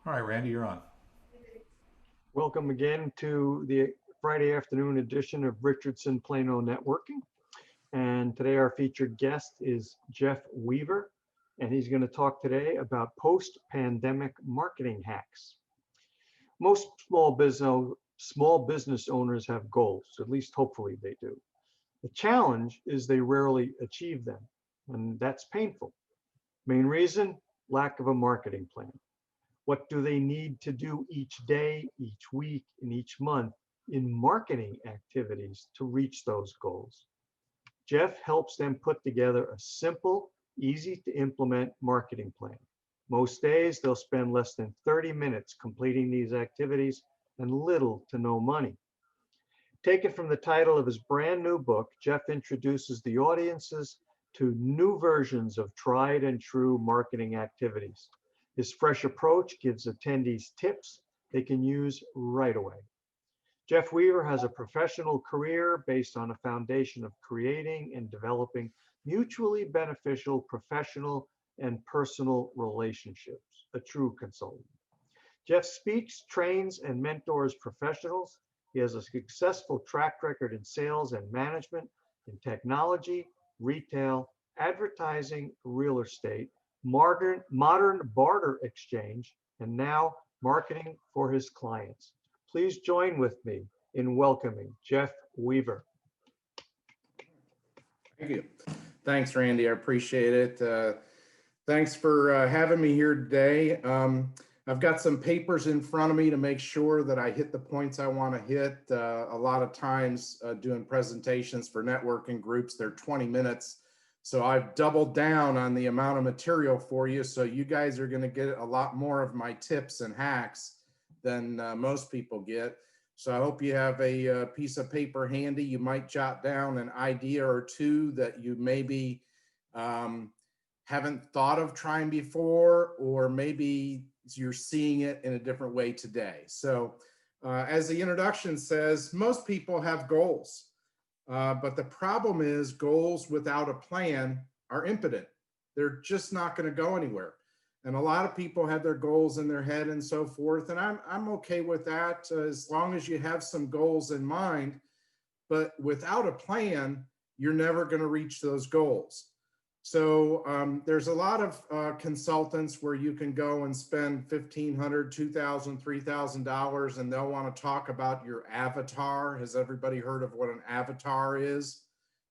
All right, Randy, you're on. Welcome again to the Friday afternoon edition of Richardson Plano Networking. And today our featured guest is Jeff Weaver, and he's going to talk today about post-pandemic marketing hacks. Most small business owners have goals, at least hopefully they do. The challenge is they rarely achieve them, and that's painful. Main reason, lack of a marketing plan. What do they need to do each day, each week, and each month in marketing activities to reach those goals? Jeff helps them put together a simple, easy to implement marketing plan. Most days, they'll spend less than 30 minutes completing these activities and little to no money. Taken from the title of his brand new book, Jeff introduces the audiences to new versions of tried and true marketing activities. His fresh approach gives attendees tips they can use right away. Jeff Weaver has a professional career based on a foundation of creating and developing mutually beneficial professional and personal relationships, a true consultant. Jeff speaks, trains, and mentors professionals. He has a successful track record in sales and management, in technology, retail, advertising, real estate, modern barter exchange, and now marketing for his clients. Please join with me in welcoming Jeff Weaver. Thank you. Thanks, Randy. I appreciate it. Thanks for having me here today. I've got some papers in front of me to make sure that I hit the points I want to hit. A lot of times doing presentations for networking groups, they're 20 minutes. So I've doubled down on the amount of material for you. So you guys are going to get a lot more of my tips and hacks than most people get. So I hope you have a piece of paper handy. You might jot down an idea or two that you maybe haven't thought of trying before, or maybe you're seeing it in a different way today. So as the introduction says, most people have goals, but the problem is goals without a plan are impotent. They're just not going to go anywhere. And a lot of people have their goals in their head and so forth. And I'm okay with that as long as you have some goals in mind. But without a plan, you're never going to reach those goals. So there's a lot of consultants where you can go and spend $1,500, $2,000, $3,000, and they'll want to talk about your avatar. Has everybody heard of what an avatar is?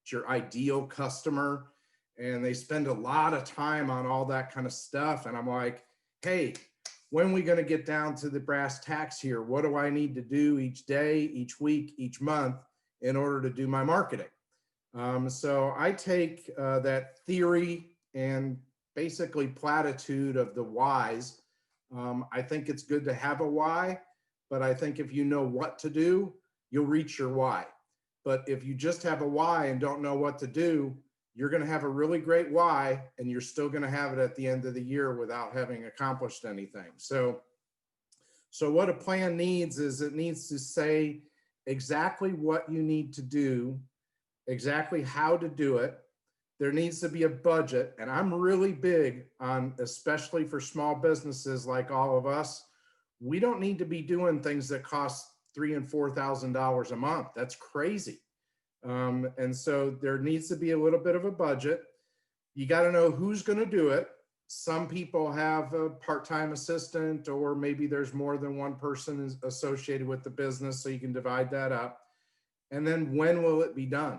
It's your ideal customer. And they spend a lot of time on all that kind of stuff. And I'm like, hey, when are we going to get down to the brass tacks here? What do I need to do each day, each week, each month in order to do my marketing? So I take that theory and basically platitude of the whys. I think it's good to have a why, but I think if you know what to do, you'll reach your why. But if you just have a why and don't know what to do, you're going to have a really great why, and you're still going to have it at the end of the year without having accomplished anything. So what a plan needs is it needs to say exactly what you need to do, exactly how to do it. There needs to be a budget, and I'm really big on, especially for small businesses like all of us, we don't need to be doing things that cost $3,000 and $4,000 a month. That's crazy. And so there needs to be a little bit of a budget. You got to know who's going to do it. Some people have a part-time assistant, or maybe there's more than one person associated with the business, so you can divide that up. And then when will it be done?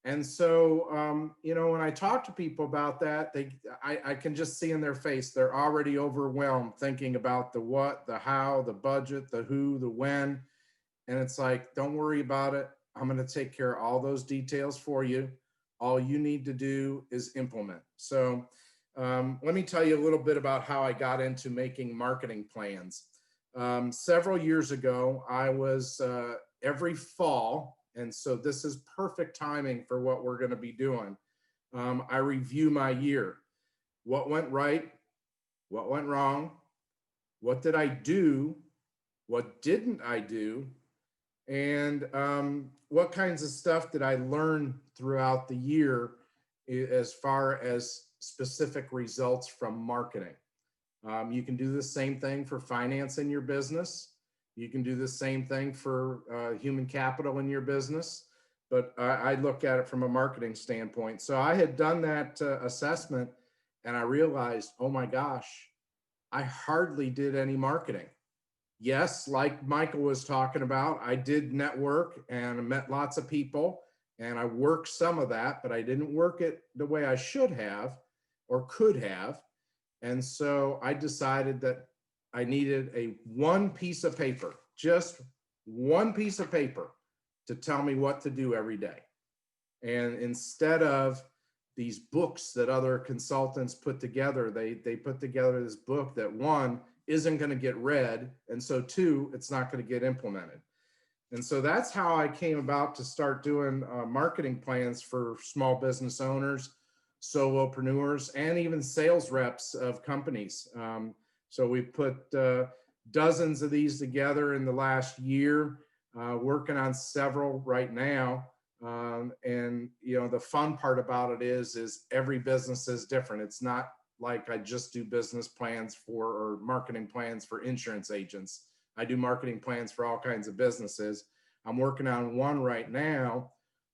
And so, when I talk to people about that, I can just see in their face, they're already overwhelmed thinking about the what, the how, the budget, the who, the when. And it's like, don't worry about it. I'm going to take care of all those details for you. All you need to do is implement. So let me tell you a little bit about how I got into making marketing plans. Several years ago, I was every fall, and so this is perfect timing for what we're going to be doing. I review my year. What went right? What went wrong? What did I do? What didn't I do? And what kinds of stuff did I learn throughout the year as far as specific results from marketing? You can do the same thing for finance in your business. You can do the same thing for human capital in your business. But I look at it from a marketing standpoint. So I had done that assessment and I realized, oh my gosh, I hardly did any marketing. Yes, like Michael was talking about, I did network and I met lots of people and I worked some of that, but I didn't work it the way I should have or could have. And so I decided that I needed one piece of paper, just one piece of paper to tell me what to do every day. And instead of these books that other consultants put together, they put together this book that, one, isn't going to get read, and so two, it's not going to get implemented. And so that's how I came about to start doing marketing plans for small business owners, solopreneurs, and even sales reps of companies. So we put dozens of these together in the last year, working on several right now. And you know, the fun part about it is every business is different. It's not like I just do business plans for or marketing plans for insurance agents. I do marketing plans for all kinds of businesses. I'm working on one right now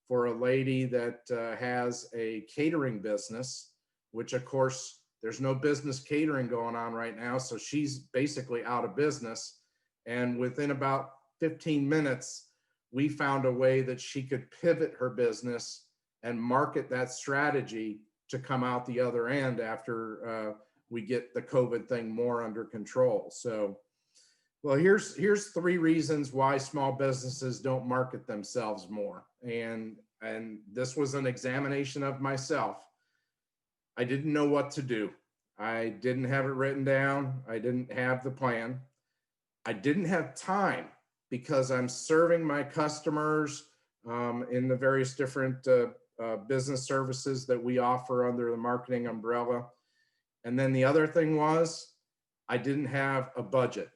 for a lady that has a catering business, which of course there's no business catering going on right now. So she's basically out of business. And within about 15 minutes, we found a way that she could pivot her business and market that strategy to come out the other end after we get the COVID thing more under control. So, well, here's 3 reasons why small businesses don't market themselves more. And this was an examination of myself. I didn't know what to do. I didn't have it written down. I didn't have the plan. I didn't have time because I'm serving my customers in the various different business services that we offer under the marketing umbrella. And then the other thing was I didn't have a budget.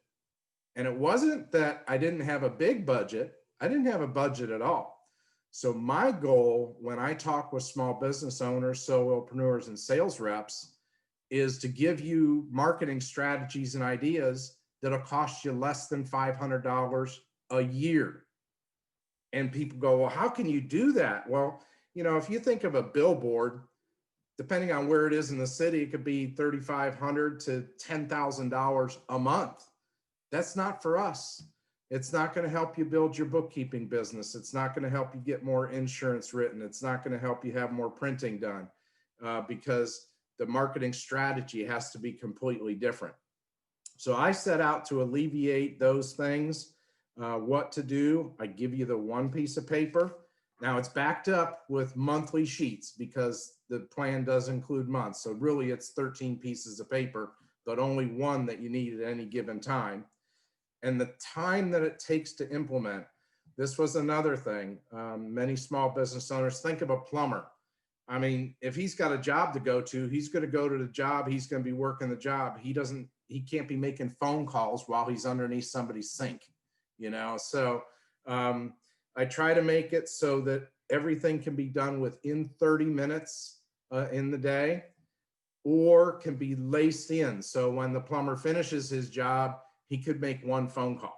And it wasn't that I didn't have a big budget. I didn't have a budget at all. So my goal when I talk with small business owners, solopreneurs, and sales reps is to give you marketing strategies and ideas that'll cost you less than $500 a year. And people go, well, how can you do that? Well, you know, if you think of a billboard, depending on where it is in the city, it could be $3,500 to $10,000 a month. That's not for us. It's not going to help you build your bookkeeping business. It's not going to help you get more insurance written. It's not going to help you have more printing done because the marketing strategy has to be completely different. So I set out to alleviate those things. What to do, I give you the one piece of paper. Now it's backed up with monthly sheets because the plan does include months. So really it's 13 pieces of paper, but only one that you need at any given time. And the time that it takes to implement, this was another thing. Many small business owners think of a plumber. I mean, if he's got a job to go to, he's going to go to the job. He's going to be working the job. He can't be making phone calls while he's underneath somebody's sink, you know? So I try to make it so that everything can be done within 30 minutes in the day or can be laced in. So when the plumber finishes his job, he could make one phone call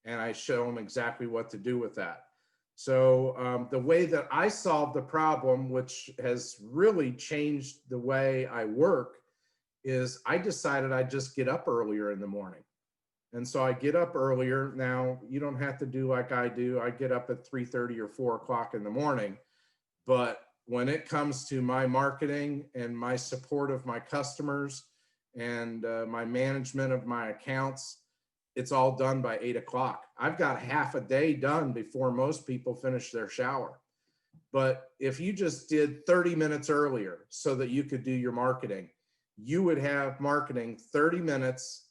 and I show him exactly what to do with that. So the way that I solved the problem, which has really changed the way I work, is I decided I'd just get up earlier in the morning. And so I get up earlier. Now, you don't have to do like I do. I get up at 3:30 or 4 o'clock in the morning. But when it comes to my marketing and my support of my customers and my management of my accounts, it's all done by 8 o'clock. I've got half a day done before most people finish their shower. But if you just did 30 minutes earlier so that you could do your marketing, you would have marketing 30 minutes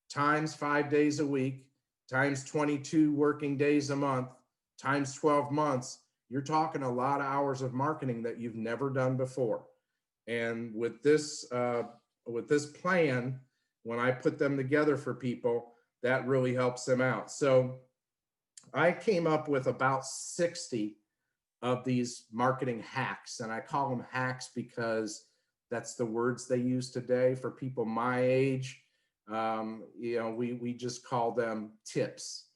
times 5 days a week, times 22 working days a month, times 12 months. You're talking a lot of hours of marketing that you've never done before. And with this plan, when I put them together for people, that really helps them out. So I came up with about 60 of these marketing hacks, and I call them hacks because that's the words they use today for people my age. We just call them tips.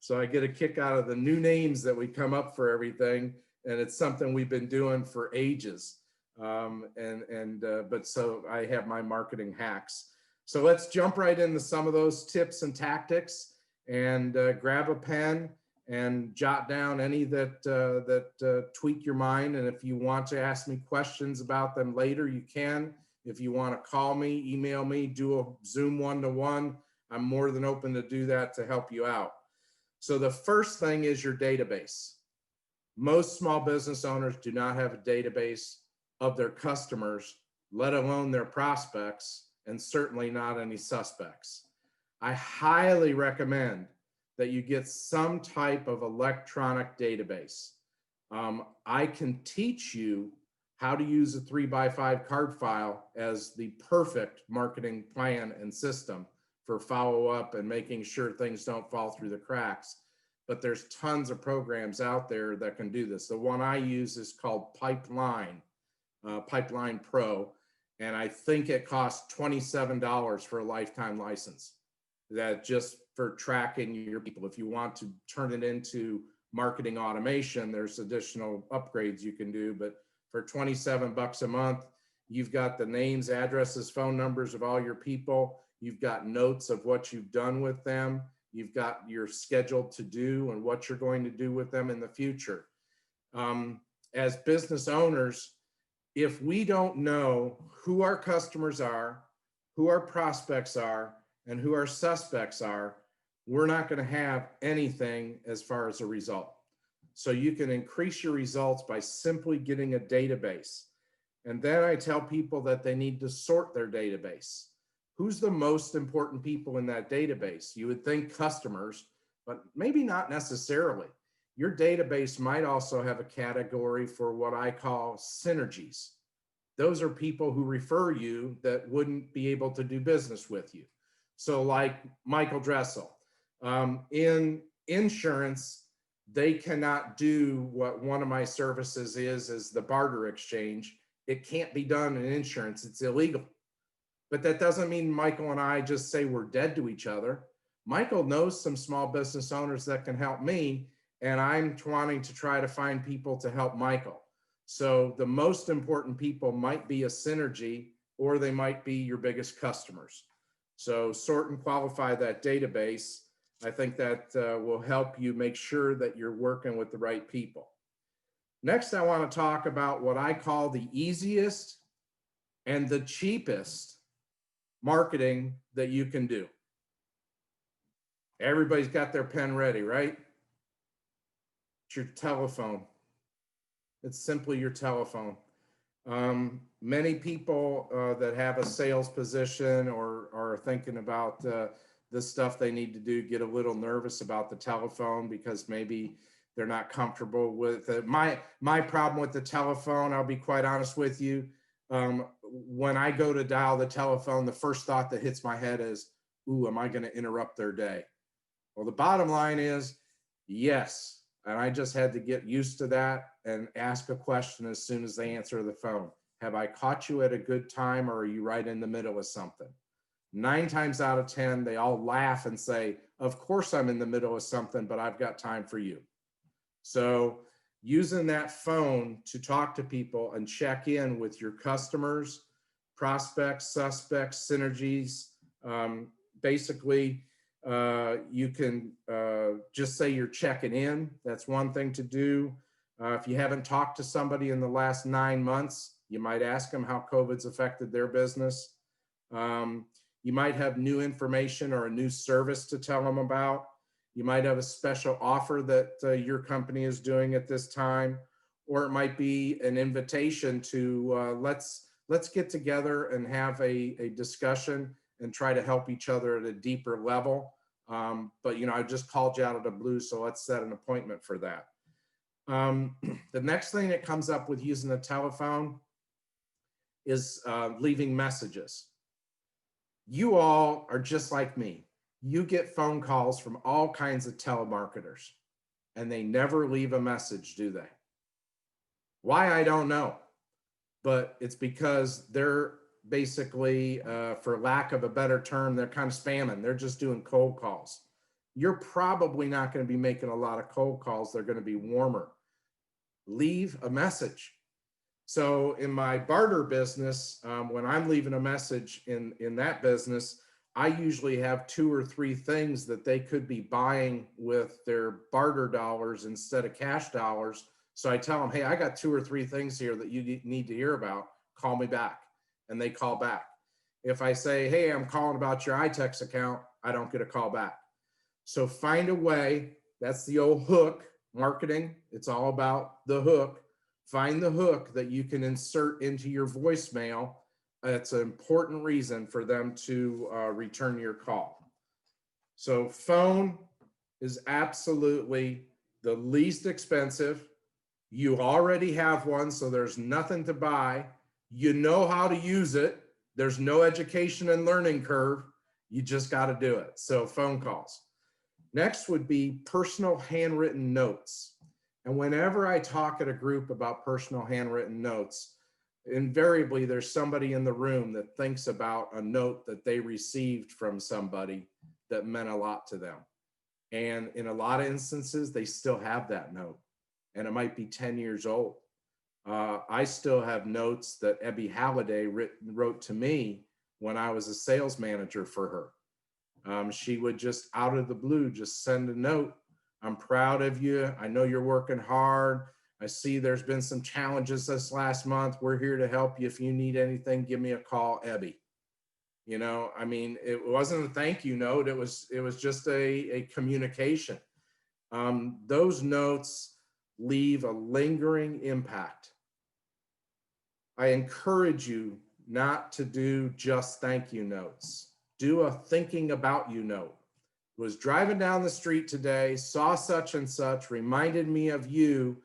So I get a kick out of the new names that we come up for everything, and it's something we've been doing for ages. But so I have my marketing hacks. So let's jump right into some of those tips and tactics, and grab a pen and jot down any that tweak your mind. And if you want to ask me questions about them later, you can. If you want to call me, email me, do a Zoom one-to-one, I'm more than open to do that to help you out. So the first thing is your database. Most small business owners do not have a database of their customers, let alone their prospects, and certainly not any suspects. I highly recommend that you get some type of electronic database. I can teach you how to use a 3x5 card file as the perfect marketing plan and system for follow-up and making sure things don't fall through the cracks. But there's tons of programs out there that can do this. The one I use is called Pipeline Pro, and I think it costs $27 for a lifetime license. That just for tracking your people. If you want to turn it into marketing automation, there's additional upgrades you can do, but for 27 bucks a month, you've got the names, addresses, phone numbers of all your people. You've got notes of what you've done with them. You've got your schedule to do and what you're going to do with them in the future. As business owners, if we don't know who our customers are, who our prospects are, and who our suspects are, we're not going to have anything as far as a result. So you can increase your results by simply getting a database. And then I tell people that they need to sort their database. Who's the most important people in that database? You would think customers, but maybe not necessarily. Your database might also have a category for what I call synergies. Those are people who refer you that wouldn't be able to do business with you. So like Michael Dressel, in insurance, they cannot do what one of my services is the barter exchange. It can't be done in insurance, it's illegal. But that doesn't mean Michael and I just say we're dead to each other. Michael knows some small business owners that can help me, and I'm wanting to try to find people to help Michael. So the most important people might be a synergy, or they might be your biggest customers. So sort and qualify that database. I think that will help you make sure that you're working with the right people. Next, I want to talk about what I call the easiest and the cheapest marketing that you can do. Everybody's got their pen ready, right? It's your telephone. It's simply your telephone. Many people that have a sales position or are thinking about the stuff they need to do get a little nervous about the telephone because maybe they're not comfortable with it. My problem with the telephone, I'll be quite honest with you, when I go to dial the telephone, the first thought that hits my head is, ooh, am I going to interrupt their day? Well, the bottom line is yes. And I just had to get used to that and ask a question as soon as they answer the phone. Have I caught you at a good time, or are you right in the middle of something? 9 times out of 10, they all laugh and say, of course I'm in the middle of something, but I've got time for you. So using that phone to talk to people and check in with your customers, prospects, suspects, synergies, basically, you can just say you're checking in. That's one thing to do. If you haven't talked to somebody in the last 9 months, you might ask them how COVID's affected their business. You might have new information or a new service to tell them about. You might have a special offer that your company is doing at this time, or it might be an invitation to let's get together and have a discussion and try to help each other at a deeper level. But I just called you out of the blue, so let's set an appointment for that. The next thing that comes up with using the telephone is leaving messages. You all are just like me. You get phone calls from all kinds of telemarketers, and they never leave a message, do they? Why, I don't know. But it's because they're basically, for lack of a better term, they're kind of spamming. They're just doing cold calls. You're probably not going to be making a lot of cold calls. They're going to be warmer. Leave a message. So in my barter business, when I'm leaving a message in that business, I usually have 2 or 3 things that they could be buying with their barter dollars instead of cash dollars. So I tell them, hey, I got 2 or 3 things here that you need to hear about. Call me back. And they call back. If I say, hey, I'm calling about your iTex account, I don't get a call back. So find a way. That's the old hook marketing. It's all about the hook. Find the hook that you can insert into your voicemail. That's an important reason for them to return your call. So phone is absolutely the least expensive. You already have one, so there's nothing to buy. You know how to use it. There's no education and learning curve. You just got to do it. So phone calls. Next would be personal handwritten notes. And whenever I talk at a group about personal handwritten notes, invariably there's somebody in the room that thinks about a note that they received from somebody that meant a lot to them. And in a lot of instances, they still have that note, and it might be 10 years old. I still have notes that Ebby Halliday wrote to me when I was a sales manager for her. She would just out of the blue just send a note. I'm proud of you. I know you're working hard. I see there's been some challenges this last month. We're here to help you. If you need anything, give me a call, Ebby. You know, I mean, it wasn't a thank you note. It was just a communication. Those notes leave a lingering impact. I encourage you not to do just thank you notes. Do a thinking about you note. Was driving down the street today, saw such and such, reminded me of you,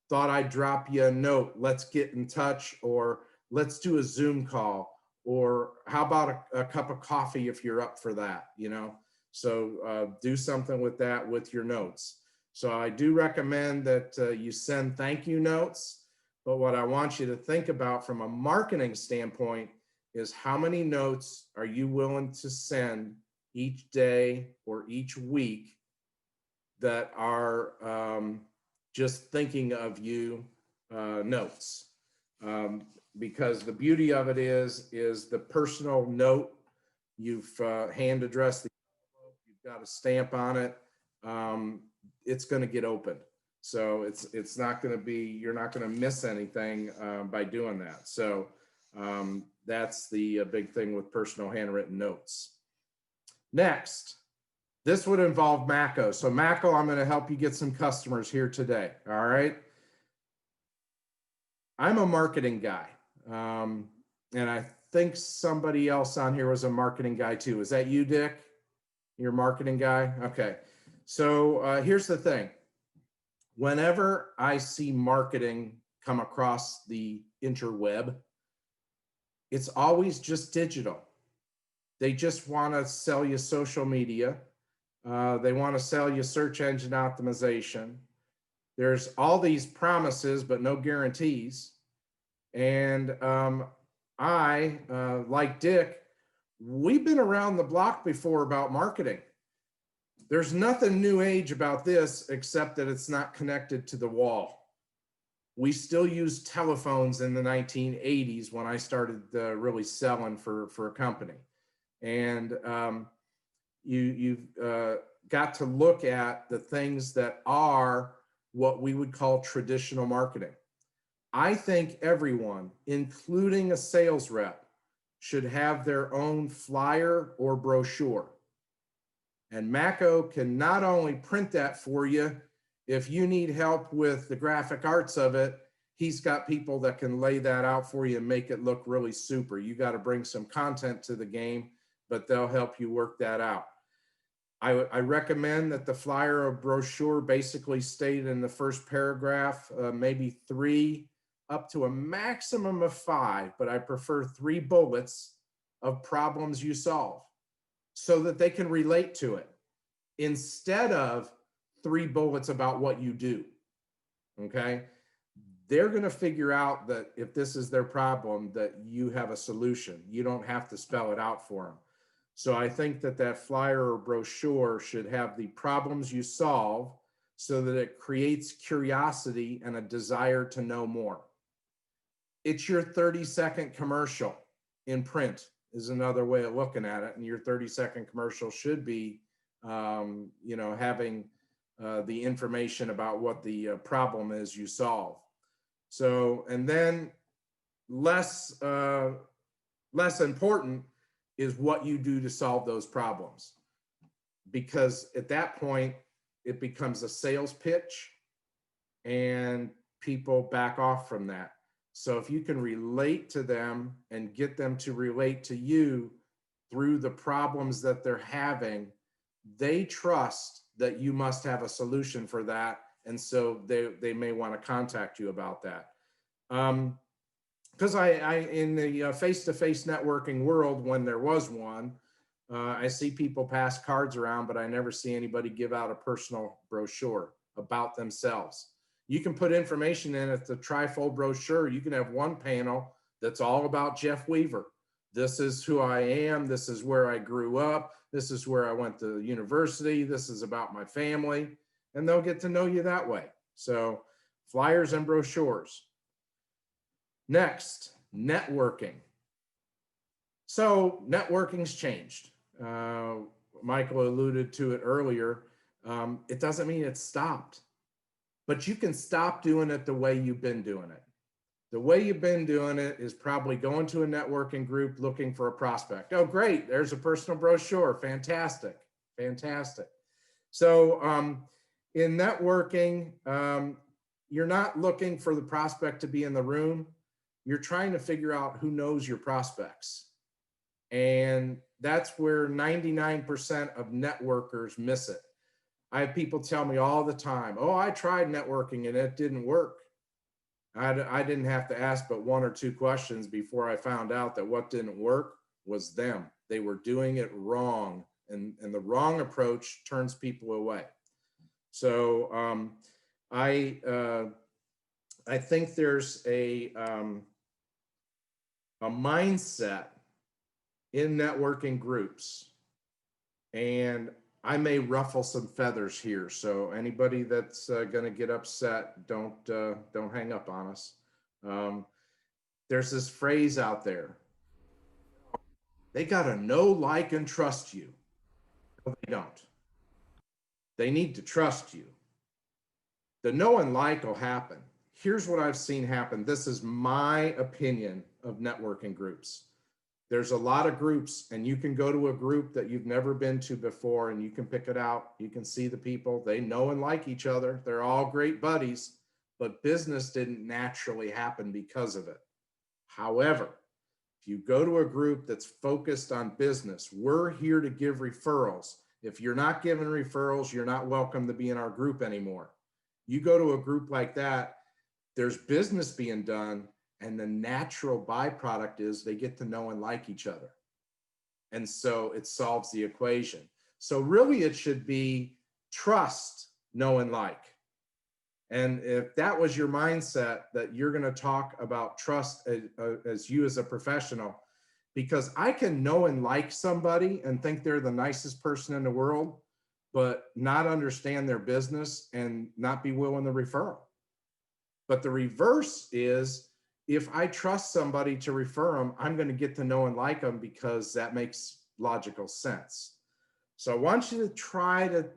thought I'd drop you a note. Let's get in touch, or let's do a Zoom call, or how about a cup of coffee if you're up for that, you know? So do something with that with your notes. So I do recommend that you send thank you notes. But what I want you to think about from a marketing standpoint is how many notes are you willing to send each day or each week that are just thinking of you notes. Because the beauty of it is the personal note, you've hand addressed the envelope, you've got a stamp on it, it's going to get opened. So it's not going to be, you're not going to miss anything by doing that. So that's the big thing with personal handwritten notes. Next, this would involve Mako. So Mako, I'm going to help you get some customers here today. All right. I'm a marketing guy. And I think somebody else on here was a marketing guy too. Is that you, Dick? You're a marketing guy? Okay. So here's the thing. Whenever I see marketing come across the interweb, it's always just digital. They just want to sell you social media. They want to sell you search engine optimization. There's all these promises, but no guarantees. And I, like Dick, we've been around the block before about marketing. There's nothing new age about this except that it's not connected to the wall. We still use telephones in the 1980s when I started really selling for a company. And you've got to look at the things that are what we would call traditional marketing. I think everyone, including a sales rep, should have their own flyer or brochure. And Mako can not only print that for you, if you need help with the graphic arts of it, he's got people that can lay that out for you and make it look really super. You got to bring some content to the game, but they'll help you work that out. I recommend that the flyer or brochure basically state in the first paragraph, maybe 3 up to a maximum of 5, but I prefer 3 bullets of problems you solve so that they can relate to it instead of 3 bullets about what you do. Okay. they're going to figure out that if this is their problem, that you have a solution. You don't have to spell it out for them. So I think that that flyer or brochure should have the problems you solve so that it creates curiosity and a desire to know more. It's your 30-second commercial in print is another way of looking at it. And your 30-second commercial should be, having the information about what the problem is you solve. So, and then less important is what you do to solve those problems. Because at that point, it becomes a sales pitch and people back off from that. So if you can relate to them and get them to relate to you through the problems that they're having, they trust that you must have a solution for that. And so they may want to contact you about that. Because I in the face-to-face networking world, when there was one, I see people pass cards around, but I never see anybody give out a personal brochure about themselves. You can put information in it, the trifold brochure. You can have one panel that's all about Jeff Weaver. This is who I am. This is where I grew up. This is where I went to university. This is about my family. And they'll get to know you that way. So flyers and brochures. Next, networking. So networking's changed. Michael alluded to it earlier. It doesn't mean it's stopped, but you can stop doing it the way you've been doing it. The way you've been doing it is probably going to a networking group looking for a prospect. Oh, great, there's a personal brochure. Fantastic, fantastic. So in networking, you're not looking for the prospect to be in the room. You're trying to figure out who knows your prospects. And that's where 99% of networkers miss it. I have people tell me all the time, oh, I tried networking and it didn't work. I didn't have to ask but one or two questions before I found out that what didn't work was them. They were doing it wrong, and the wrong approach turns people away. So I think there's a mindset in networking groups, and I may ruffle some feathers here. So anybody that's going to get upset, don't hang up on us. There's this phrase out there. They got to know, like, and trust you. No, they don't. They need to trust you. The know and like will happen. Here's what I've seen happen. This is my opinion of networking groups. There's a lot of groups, and you can go to a group that you've never been to before and you can pick it out. You can see the people, they know and like each other. They're all great buddies, but business didn't naturally happen because of it. However, if you go to a group that's focused on business, we're here to give referrals. If you're not giving referrals, you're not welcome to be in our group anymore. You go to a group like that, there's business being done, and the natural byproduct is they get to know and like each other. And so it solves the equation. So really it should be trust, know, and like. And if that was your mindset, that you're going to talk about trust as you as a professional, because I can know and like somebody and think they're the nicest person in the world, but not understand their business and not be willing to refer them. But the reverse is, if I trust somebody to refer them, I'm going to get to know and like them because that makes logical sense. So I want you to try to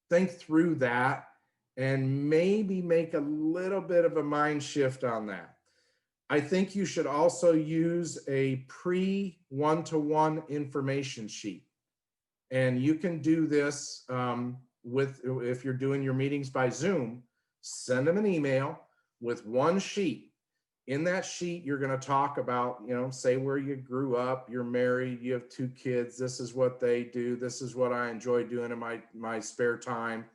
think through that and maybe make a little bit of a mind shift on that. I think you should also use a pre-one-to-one information sheet. And you can do this if you're doing your meetings by Zoom, send them an email with one sheet. In that sheet, you're going to talk about, say where you grew up, you're married, you have 2 kids, this is what they do, this is what I enjoy doing in my spare time,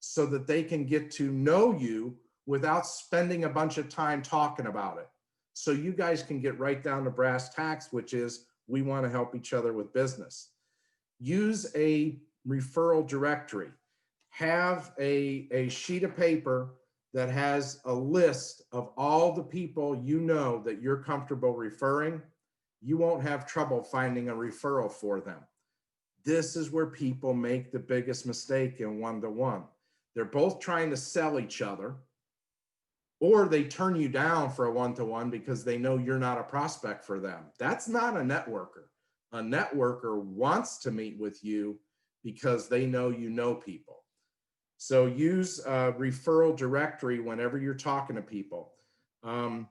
so that they can get to know you without spending a bunch of time talking about it. So you guys can get right down to brass tacks, which is we want to help each other with business. Use a referral directory. Have a sheet of paper that has a list of all the people you know that you're comfortable referring, you won't have trouble finding a referral for them. This is where people make the biggest mistake in one-to-one. They're both trying to sell each other, or they turn you down for a one-to-one because they know you're not a prospect for them. That's not a networker. A networker wants to meet with you because they know you know people. So use a referral directory whenever you're talking to people. I'm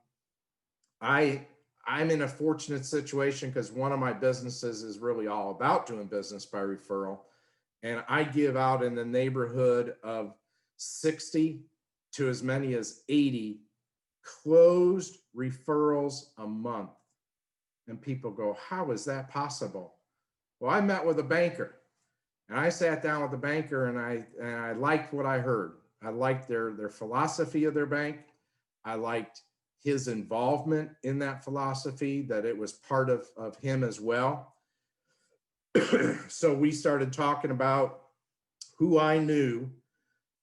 in a fortunate situation because one of my businesses is really all about doing business by referral. And I give out in the neighborhood of 60 to as many as 80 closed referrals a month. And people go, how is that possible? Well, I met with a banker. And I sat down with the banker and I liked what I heard. I liked their philosophy of their bank. I liked his involvement in that philosophy, that it was part of him as well. So we started talking about who I knew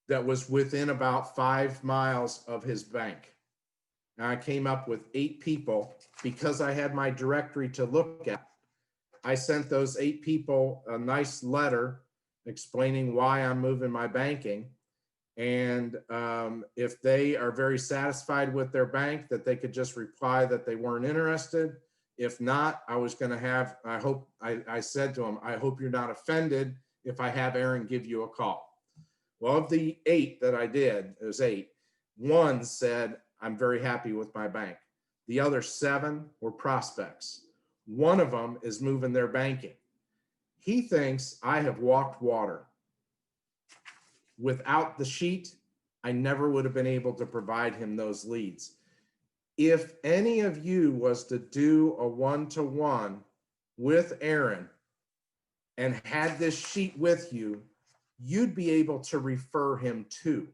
that was within about 5 miles of his bank. And I came up with 8 people because I had my directory to look at. I sent those 8 people a nice letter explaining why I'm moving my banking. And if they are very satisfied with their bank, that they could just reply that they weren't interested. If not, I was going to have, I said to them, I hope you're not offended if I have Aaron give you a call. Well, of the 8 that I did, it was 8, 1 said, I'm very happy with my bank. The other 7 were prospects. One of them is moving their banking. He thinks I have walked water. Without the sheet, I never would have been able to provide him those leads. If any of you was to do a one-to-one with Aaron and had this sheet with you, you'd be able to refer him to.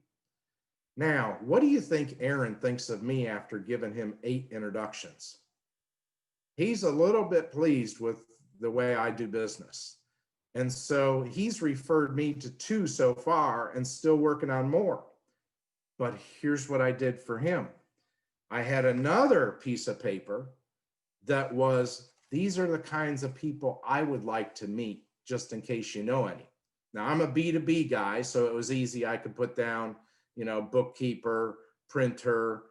Now, what do you think Aaron thinks of me after giving him 8 introductions? He's a little bit pleased with the way I do business. And so he's referred me to 2 so far and still working on more. But here's what I did for him. I had another piece of paper that was, these are the kinds of people I would like to meet, just in case you know any. Now, I'm a B2B guy, so it was easy. I could put down, bookkeeper, printer,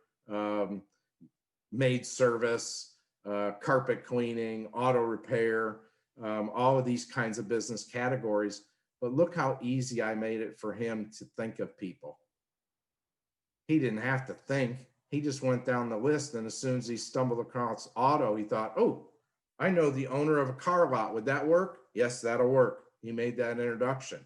maid service, carpet cleaning, auto repair, all of these kinds of business categories. But look how easy I made it for him to think of people. He didn't have to think. He just went down the list, and as soon as he stumbled across auto, he thought, oh, I know the owner of a car lot. Would that work? Yes, that'll work. He made that introduction.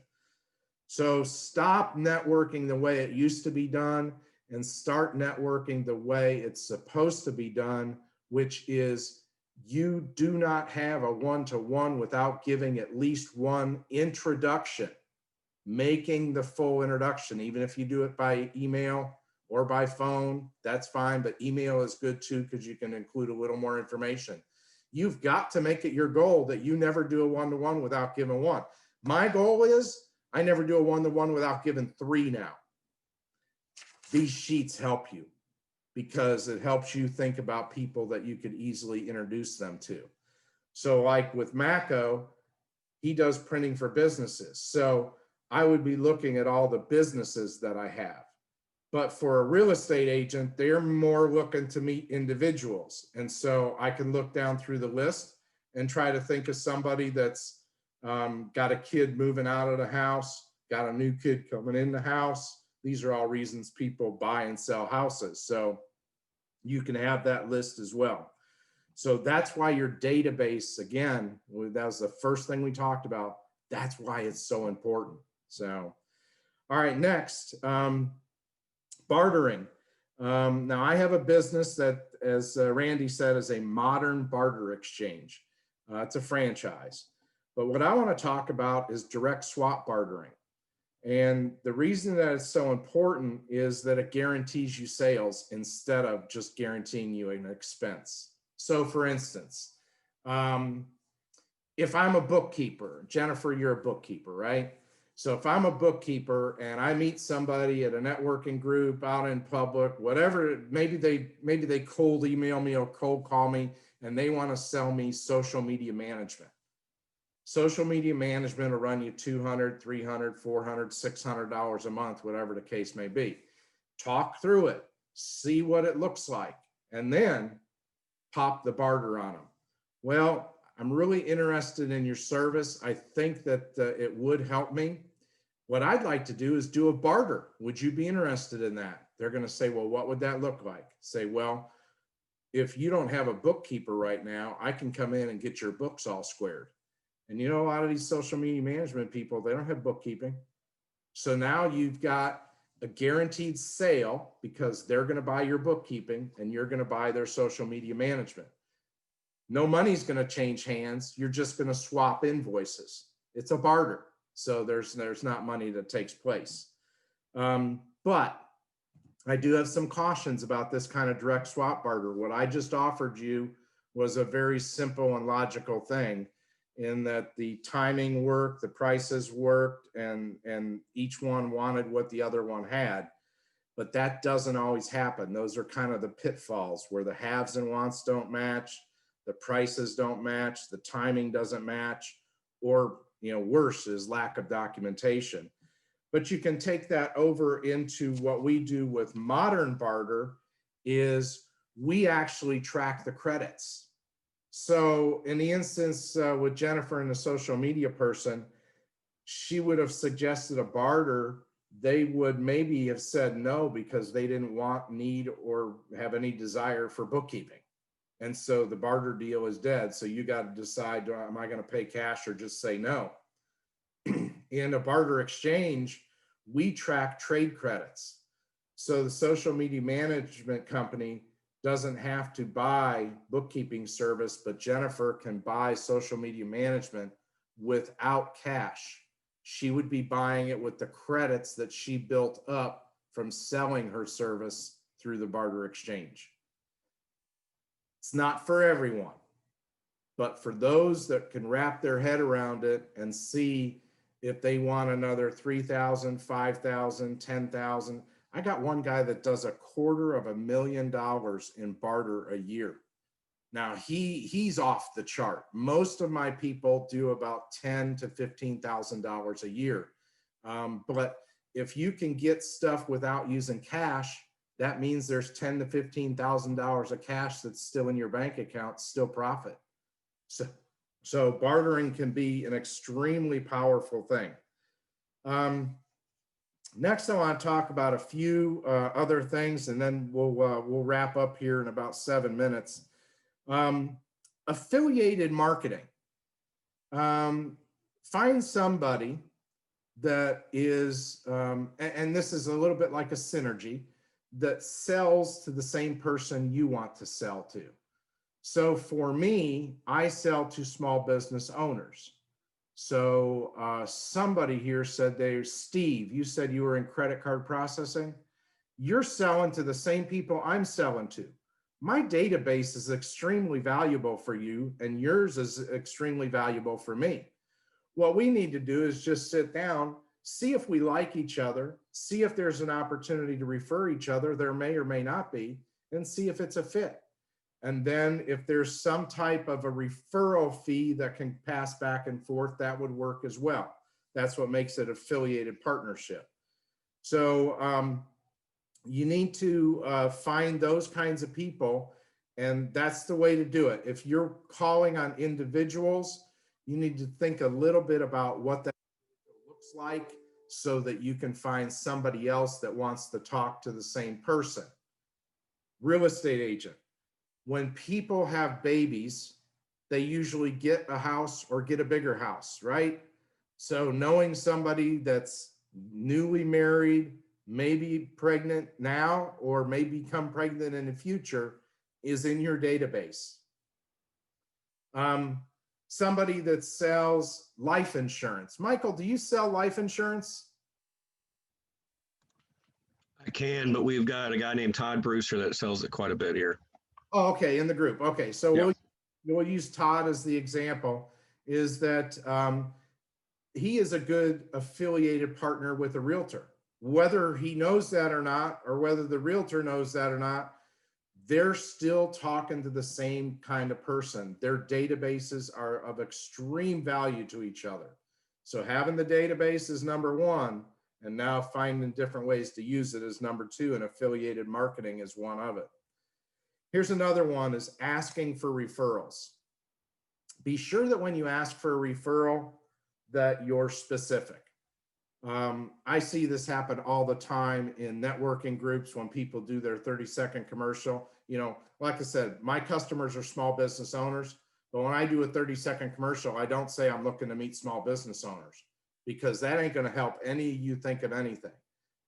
So stop networking the way it used to be done and start networking the way it's supposed to be done, which is you do not have a one-to-one without giving at least one introduction, making the full introduction. Even if you do it by email or by phone, that's fine, but email is good too because you can include a little more information. You've got to make it your goal that you never do a one-to-one without giving one. My goal is I never do a one-to-one without giving 3 now. These sheets help you because it helps you think about people that you could easily introduce them to. So like with Mako, he does printing for businesses. So I would be looking at all the businesses that I have. But for a real estate agent, they're more looking to meet individuals. And so I can look down through the list and try to think of somebody that's got a kid moving out of the house, got a new kid coming in the house. These are all reasons people buy and sell houses. So you can have that list as well. So that's why your database, again, that was the first thing we talked about. That's why it's so important. So, all right, next, bartering. Now I have a business that, as Randy said, is a modern barter exchange. It's a franchise. But what I want to talk about is direct swap bartering. And the reason that it's so important is that it guarantees you sales instead of just guaranteeing you an expense. So for instance, if I'm a bookkeeper, Jennifer, you're a bookkeeper, right? So if I'm a bookkeeper and I meet somebody at a networking group out in public, whatever, maybe they cold email me or cold call me and they want to sell me social media management. Social media management will run you $200, $300, $400, $600 a month, whatever the case may be. Talk through it, see what it looks like, and then pop the barter on them. Well, I'm really interested in your service. I think that it would help me. What I'd like to do is do a barter. Would you be interested in that? They're going to say, well, what would that look like? Say, well, if you don't have a bookkeeper right now, I can come in and get your books all squared. And you know, a lot of these social media management people, they don't have bookkeeping. So now you've got a guaranteed sale because they're going to buy your bookkeeping and you're going to buy their social media management. No money's going to change hands. You're just going to swap invoices. It's a barter. So there's not money that takes place. But I do have some cautions about this kind of direct swap barter. What I just offered you was a very simple and logical thing in that the timing worked, the prices worked, and each one wanted what the other one had. But that doesn't always happen. Those are kind of the pitfalls where the haves and wants don't match, the prices don't match, the timing doesn't match, or worse is lack of documentation. But you can take that over into what we do with modern barter is we actually track the credits. So in the instance with Jennifer and the social media person, she would have suggested a barter. They would maybe have said no because they didn't want, need, or have any desire for bookkeeping. And so the barter deal is dead. So you got to decide, am I going to pay cash or just say no? In a barter exchange, we track trade credits. So the social media management company doesn't have to buy bookkeeping service, but Jennifer can buy social media management without cash. She would be buying it with the credits that she built up from selling her service through the barter exchange. It's not for everyone, but for those that can wrap their head around it and see if they want another 3,000, 5,000, 10,000. I got one guy that does $250,000 in barter a year. Now he's off the chart. Most of my people do about $10,000 to $15,000 a year. But if you can get stuff without using cash, that means there's $10,000 to $15,000 of cash that's still in your bank account, still profit. So bartering can be an extremely powerful thing. Next, I want to talk about a few other things, and then we'll wrap up here in about 7 minutes. Affiliated marketing. Find somebody that is, and this is a little bit like a synergy, that sells to the same person you want to sell to. So for me, I sell to small business owners. So somebody here said Steve, you said you were in credit card processing. You're selling to the same people I'm selling to. My database is extremely valuable for you, and yours is extremely valuable for me. What we need to do is just sit down, see if we like each other, see if there's an opportunity to refer each other. There may or may not be, and see if it's a fit. And then if there's some type of a referral fee that can pass back and forth, that would work as well. That's what makes it affiliated partnership. So you need to find those kinds of people, and that's the way to do it. If you're calling on individuals, you need to think a little bit about what that looks like so that you can find somebody else that wants to talk to the same person. Real estate agent. When people have babies, they usually get a house or get a bigger house, right? So knowing somebody that's newly married, maybe pregnant now, or may become pregnant in the future is in your database. Somebody that sells life insurance. Michael, do you sell life insurance? I can, but we've got a guy named Todd Brewster that sells it quite a bit here. Oh, okay, in the group. Okay, so Yeah. we'll use Todd as the example, is that he is a good affiliated partner with a realtor. Whether he knows that or not, or whether the realtor knows that or not, they're still talking to the same kind of person. Their databases are of extreme value to each other. So having the database is number one, and now finding different ways to use it is number two, and affiliated marketing is one of it. Here's another one, is asking for referrals. Be sure that when you ask for a referral that you're specific. I see this happen all the time in networking groups when people do their 30-second commercial. You know, like I said, my customers are small business owners, but when I do a 30-second commercial, I don't say I'm looking to meet small business owners, because that ain't going to help any of you think of anything.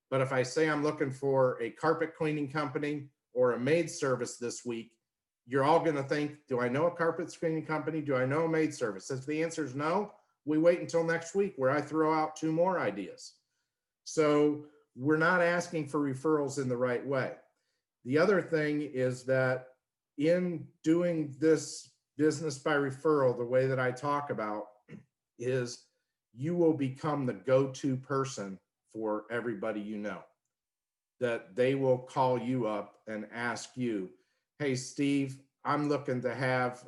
But if I say I'm looking for a carpet cleaning company or a maid service this week, you're all going to think, do I know a carpet cleaning company? Do I know a maid service? If the answer is no, we wait until next week where I throw out 2 more ideas. So we're not asking for referrals in the right way. The other thing is that in doing this business by referral, the way that I talk about is you will become the go-to person for everybody you know. That they will call you up and ask you, hey, Steve, I'm looking to have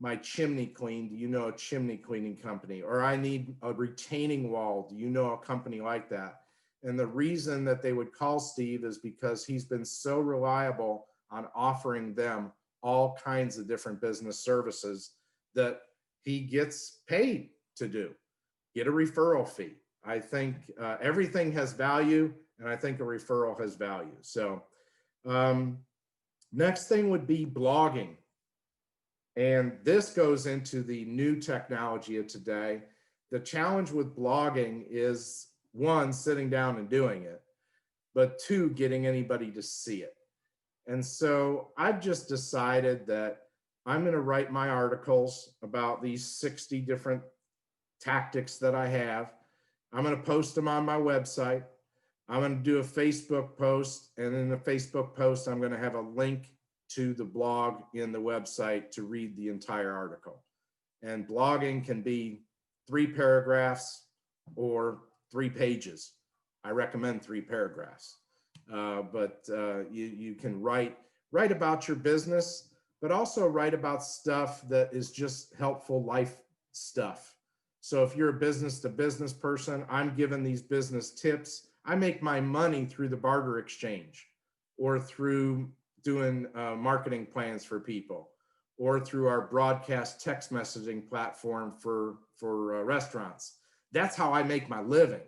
my chimney cleaned. Do you know a chimney cleaning company? Or I need a retaining wall. Do you know a company like that? And the reason that they would call Steve is because he's been so reliable on offering them all kinds of different business services that he gets paid to do. Get a referral fee. I think everything has value, and I think a referral has value. So next thing would be blogging. And this goes into the new technology of today. The challenge with blogging is, 1, sitting down and doing it, but 2, getting anybody to see it. And so I've just decided that I'm going to write my articles about these 60 different tactics that I have. I'm going to post them on my website. I'm going to do a Facebook post, and in the Facebook post, I'm going to have a link to the blog in the website to read the entire article. And blogging can be 3 paragraphs or 3 pages. I recommend 3 paragraphs, but you can write about your business, but also write about stuff that is just helpful life stuff. So if you're a business to business person, I'm giving these business tips. I make my money through the barter exchange, or through doing marketing plans for people, or through our broadcast text messaging platform for restaurants. That's how I make my living.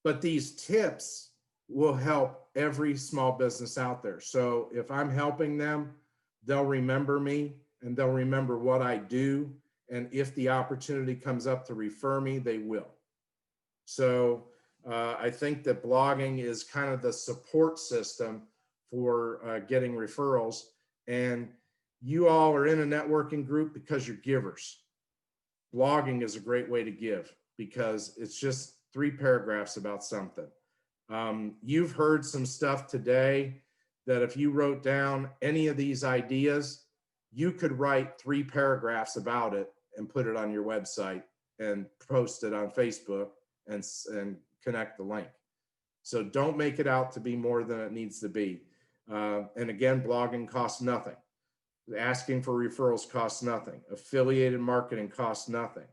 But these tips will help every small business out there. So if I'm helping them, they'll remember me, and they'll remember what I do. And if the opportunity comes up to refer me, they will. So I think that blogging is kind of the support system for getting referrals. And you all are in a networking group because you're givers. Blogging is a great way to give, because it's just 3 paragraphs about something. You've heard some stuff today that if you wrote down any of these ideas, you could write 3 paragraphs about it and put it on your website and post it on Facebook and connect the link. So don't make it out to be more than it needs to be. And again, blogging costs nothing. Asking for referrals costs nothing. Affiliated marketing costs nothing.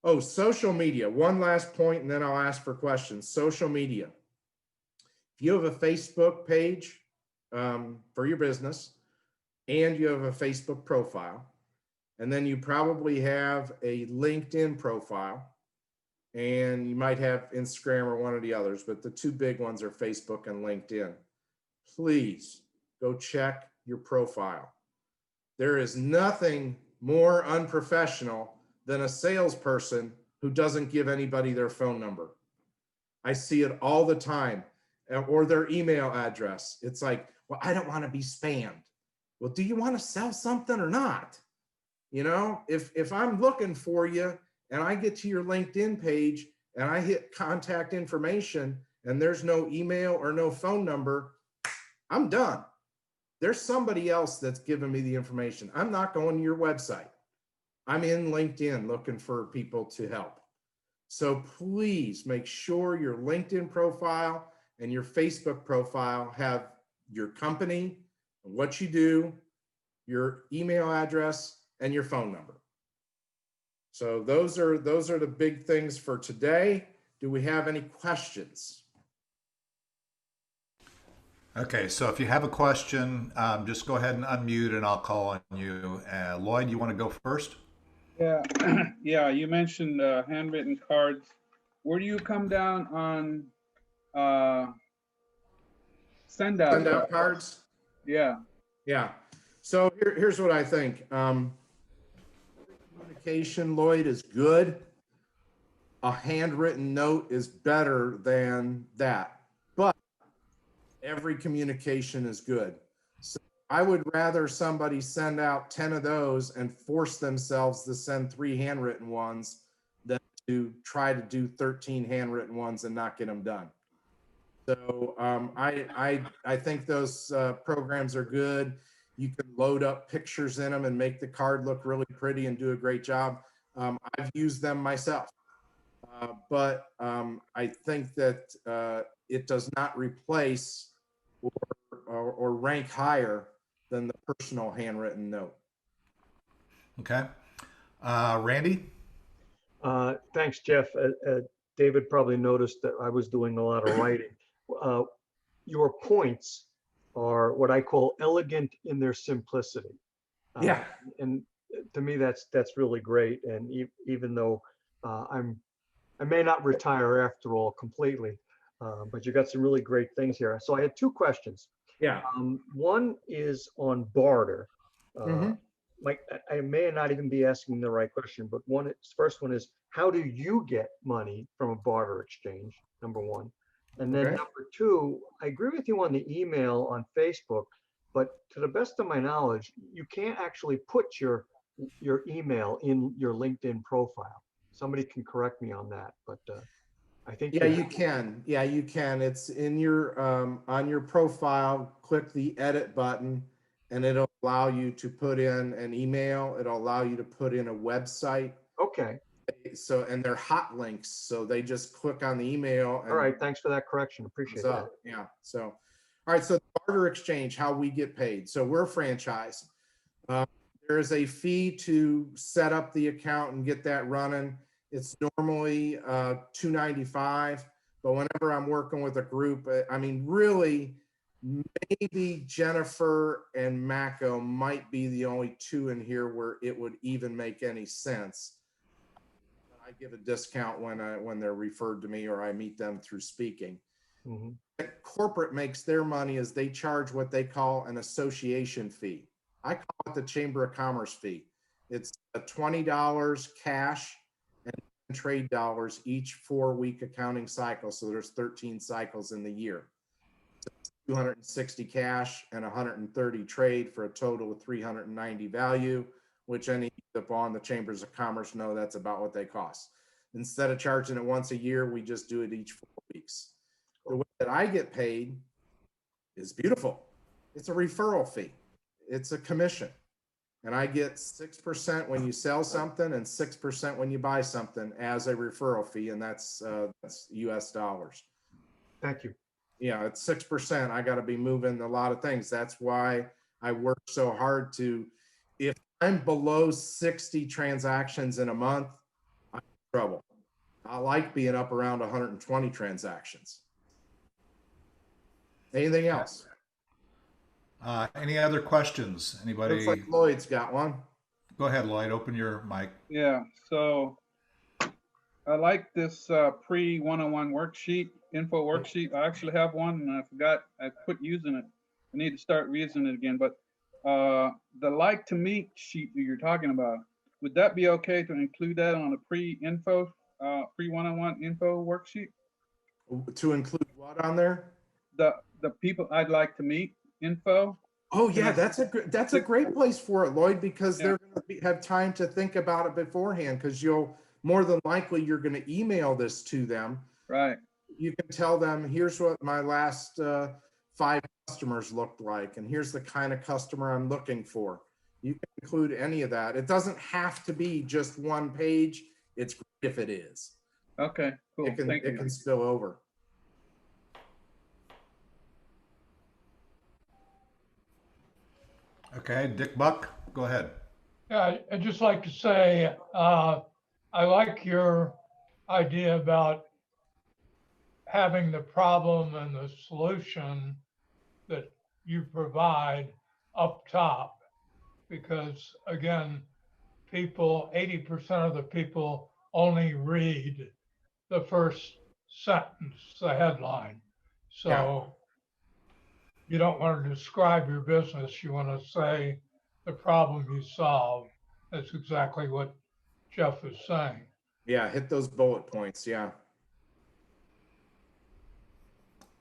Oh, social media. One last point, and then I'll ask for questions. Social media. If you have a Facebook page for your business, and you have a Facebook profile, and then you probably have a LinkedIn profile, and you might have Instagram or one of the others, but the 2 big ones are Facebook and LinkedIn. Please go check your profile. There is nothing more unprofessional than a salesperson who doesn't give anybody their phone number. I see it all the time, or their email address. It's like, well, I don't want to be spammed. Well, do you want to sell something or not? You know, if I'm looking for you and I get to your LinkedIn page and I hit contact information and there's no email or no phone number, I'm done. There's somebody else that's giving me the information. I'm not going to your website. I'm in LinkedIn looking for people to help. So please make sure your LinkedIn profile and your Facebook profile have your company, what you do, your email address, and your phone number. So those are the big things for today. Do we have any questions? Okay, so if you have a question, just go ahead and unmute and I'll call on you. Lloyd, you want to go first? Yeah, yeah. You mentioned handwritten cards. Where do you come down on send out Send out cards? Yeah. Yeah. So here's what I think. Communication, Lloyd, is good. A handwritten note is better than that, but every communication is good. So I would rather somebody send out 10 of those and force themselves to send 3 handwritten ones than to try to do 13 handwritten ones and not get them done. So I think those programs are good. You can load up pictures in them and make the card look really pretty and do a great job. I've used them myself, but I think that it does not replace or rank higher than the personal handwritten note. Okay. Randy? Thanks, Jeff. David probably noticed that I was doing a lot of writing. Your points are what I call elegant in their simplicity. Yeah. And to me, that's really great. And even though I may not retire after all completely, but you got some really great things here. So I had 2 questions. Yeah. One is on barter. Mhm. Like I may not even be asking the right question, but first one is, how do you get money from a barter exchange? Number 1. And then Okay. number 2, I agree with you on the email on Facebook, but to the best of my knowledge, you can't actually put your email in your LinkedIn profile. Somebody can correct me on that, but I think Yeah, you can. Yeah, you can. It's in your on your profile. Click the edit button, and it'll allow you to put in an email. It'll allow you to put in a website. Okay. So, and they're hot links, so they just click on the email. And all right. Thanks for that correction. Appreciate that. Yeah. So, all right. So, barter exchange, how we get paid. So, we're a franchise. There is a fee to set up the account and get that running. It's normally $295, but whenever I'm working with a group, I mean, really, maybe Jennifer and Mako might be the only 2 in here where it would even make any sense. I give a discount when they're referred to me or I meet them through speaking. Mm-hmm. Corporate makes their money as they charge what they call an association fee. I call it the Chamber of Commerce fee. It's $20 cash and trade dollars each 4-week accounting cycle. So there's 13 cycles in the year. So 260 cash and 130 trade for a total of 390 value, which any on the Chambers of Commerce know that's about what they cost. Instead of charging it once a year, we just do it each 4 weeks. The way that I get paid is beautiful. It's a referral fee. It's a commission. And I get 6% when you sell something and 6% when you buy something as a referral fee. And that's US dollars. Thank you. Yeah, it's 6%. I got to be moving a lot of things. That's why I work so hard to, if I'm below 60 transactions in a month, I'm in trouble. I like being up around 120 transactions. Anything else? Any other questions? Anybody? Looks like Lloyd's got one. Go ahead, Lloyd. Open your mic. Yeah. So I like this pre-101 worksheet, info worksheet. I actually have one and I forgot, I quit using it. I need to start using it again. But the like to meet sheet that you're talking about, would that be okay to include that on a pre-info, pre-101 info worksheet? To include what on there? The people I'd like to meet info. Oh yeah, that's a great place for it, Lloyd, because Yeah. they're going to have time to think about it beforehand. Because you'll more than likely you're going to email this to them. Right. You can tell them, here's what my last 5 customers looked like, and here's the kind of customer I'm looking for. You can include any of that. It doesn't have to be just one page. It's great if it is. Okay, cool. It can, Thank it you. can spill over. Okay, Dick Buck, go ahead. Yeah, I'd just like to say, I like your idea about having the problem and the solution that you provide up top. Because again, 80% of the people only read the first sentence, the headline. So you don't want to describe your business. You want to say the problem you solve. That's exactly what Jeff is saying. Yeah, hit those bullet points. Yeah.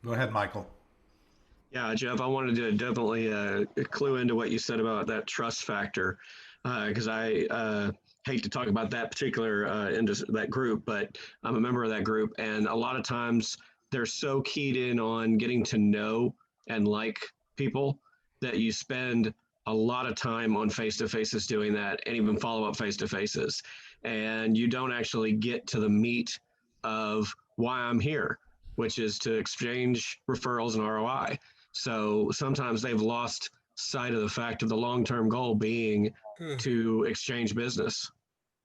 Go ahead, Michael. Yeah, Jeff, I wanted to definitely clue into what you said about that trust factor, because I hate to talk about that particular that group, but I'm a member of that group, and a lot of times they're so keyed in on getting to know and like people that you spend a lot of time on face-to-faces doing that, and even follow-up face-to-faces, and you don't actually get to the meat of why I'm here, which is to exchange referrals and ROI. So sometimes they've lost sight of the fact of the long-term goal being to exchange business.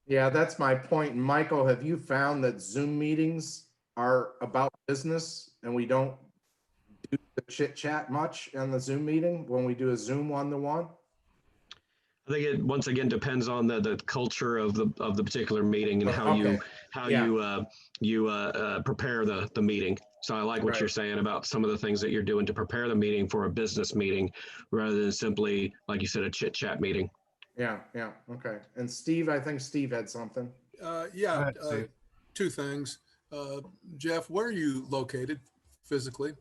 Yeah, that's my point. And Michael, have you found that Zoom meetings are about business and we don't do the chit chat much in the Zoom meeting when we do a Zoom one-to-one? I think it once again depends on the culture of the particular meeting and how Okay. you prepare the meeting. So I like what you're saying about some of the things that you're doing to prepare the meeting for a business meeting rather than simply, like you said, a chit chat meeting. Yeah, yeah, okay. And Steve, I think Steve had something. Yeah, ahead, Steve. two things. Jeff, where are you located physically?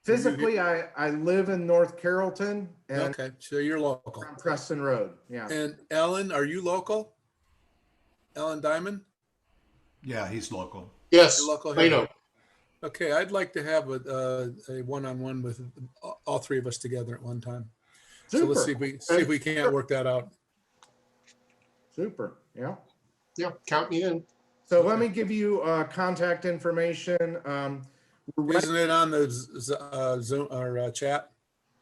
Physically, I live in North Carrollton and Okay, so you're local. on Preston Road. Yeah. And Ellen, are you local? Ellen Diamond? Yeah, he's local. Yes, You're local I here. know. Okay, I'd like to have a one-on-one with all three of us together at one time. So let's see if we can't work that out. Super. Yeah. Yeah, count me in. So let me give you contact information. Isn't it on the Zoom or chat?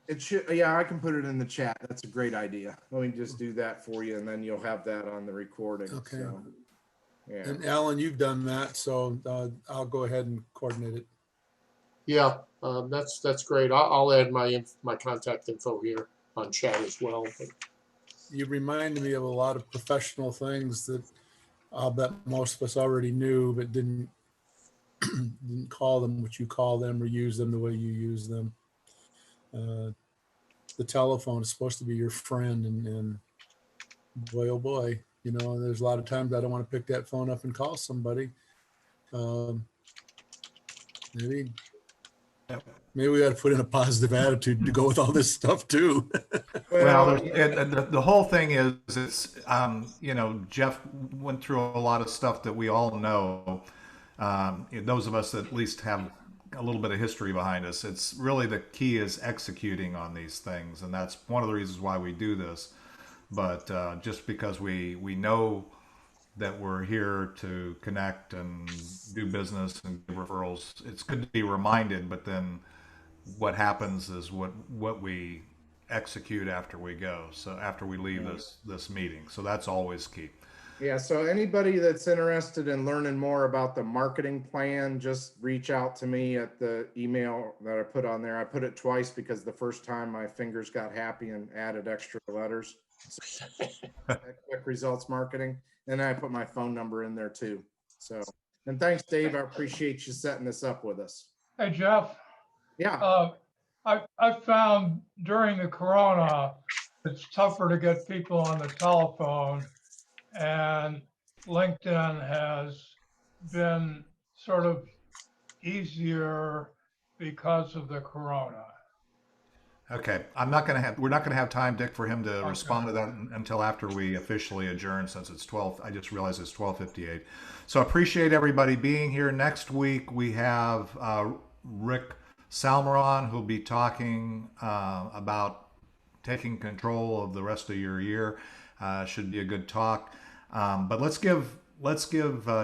It should, yeah, I can put it in the chat. That's a great idea. Let me just do that for you and then you'll have that on the recording. Okay. So, yeah. And Alan, you've done that, so I'll go ahead and coordinate it. Yeah, that's great. I'll add my contact info here on chat as well. But You reminded me of a lot of professional things that I'll bet most of us already knew, but didn't call them what you call them or use them the way you use them. The telephone is supposed to be your friend, and boy, oh boy, you know, there's a lot of times I don't want to pick that phone up and call somebody. Maybe we got to put in a positive attitude to go with all this stuff too. Well, the whole thing is, it's, you know, Jeff went through a lot of stuff that we all know. Those of us that at least have a little bit of history behind us, it's really the key is executing on these things. And that's one of the reasons why we do this. But just because we know that we're here to connect and do business and give referrals, it's good to be reminded, but then what happens is what we execute after we go. So after we leave this meeting. So that's always key. Yeah, so anybody that's interested in learning more about the marketing plan, just reach out to me at the email that I put on there. I put it twice because the first time my fingers got happy and added extra letters. Quick Results Marketing. And I put my phone number in there too. So, and thanks, Dave. I appreciate you setting this up with us. Hey, Jeff. Yeah. I found during the corona, it's tougher to get people on the telephone, and LinkedIn has been sort of easier because of the corona. Okay, we're not gonna have time, Dick, for him to respond to that until after we officially adjourn, since it's 12. I just realized it's 12:58. So appreciate everybody being here. Next week we have Rick Salmeron, who'll be talking about taking control of the rest of your year. Should be a good talk. But let's give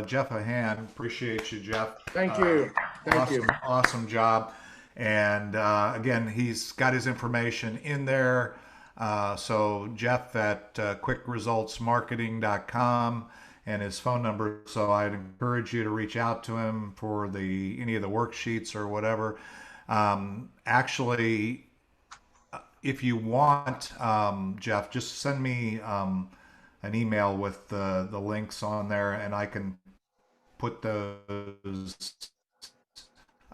Jeff a hand. Appreciate you, Jeff. Thank you. Thank you. Awesome job. And again, he's got his information in there. So Jeff at quickresultsmarketing.com and his phone number. So I'd encourage you to reach out to him for any of the worksheets or whatever. Actually, if you want, Jeff, just send me an email with the links on there, and I can put those.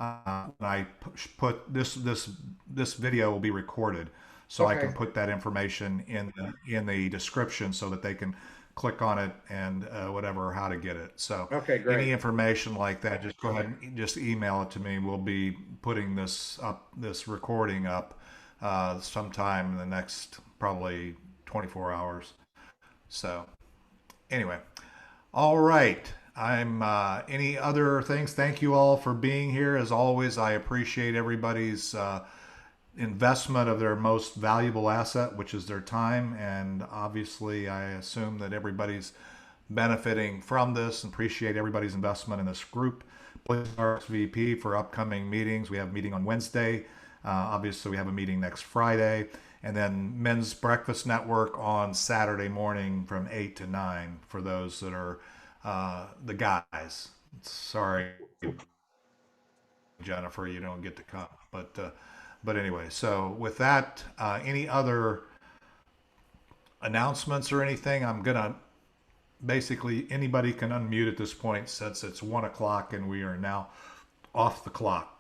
I put this video will be recorded, so I can put that information in the description so that they can click on it and whatever, how to get it. So Okay, great. any information like that, just go ahead and just email it to me. We'll be putting this recording up sometime in the next probably 24 hours. So anyway, all right. Any other things? Thank you all for being here. As always, I appreciate everybody's investment of their most valuable asset, which is their time. And obviously, I assume that everybody's benefiting from this and appreciate everybody's investment in this group. Please RSVP for upcoming meetings. We have a meeting on Wednesday. Obviously, we have a meeting next Friday. And then Men's Breakfast Network on Saturday morning from 8 to 9 for those that are the guys. Sorry, Jennifer, you don't get to come. But anyway, so with that, any other announcements or anything? I'm going to basically, anybody can unmute at this point since it's 1 o'clock and we are now off the clock.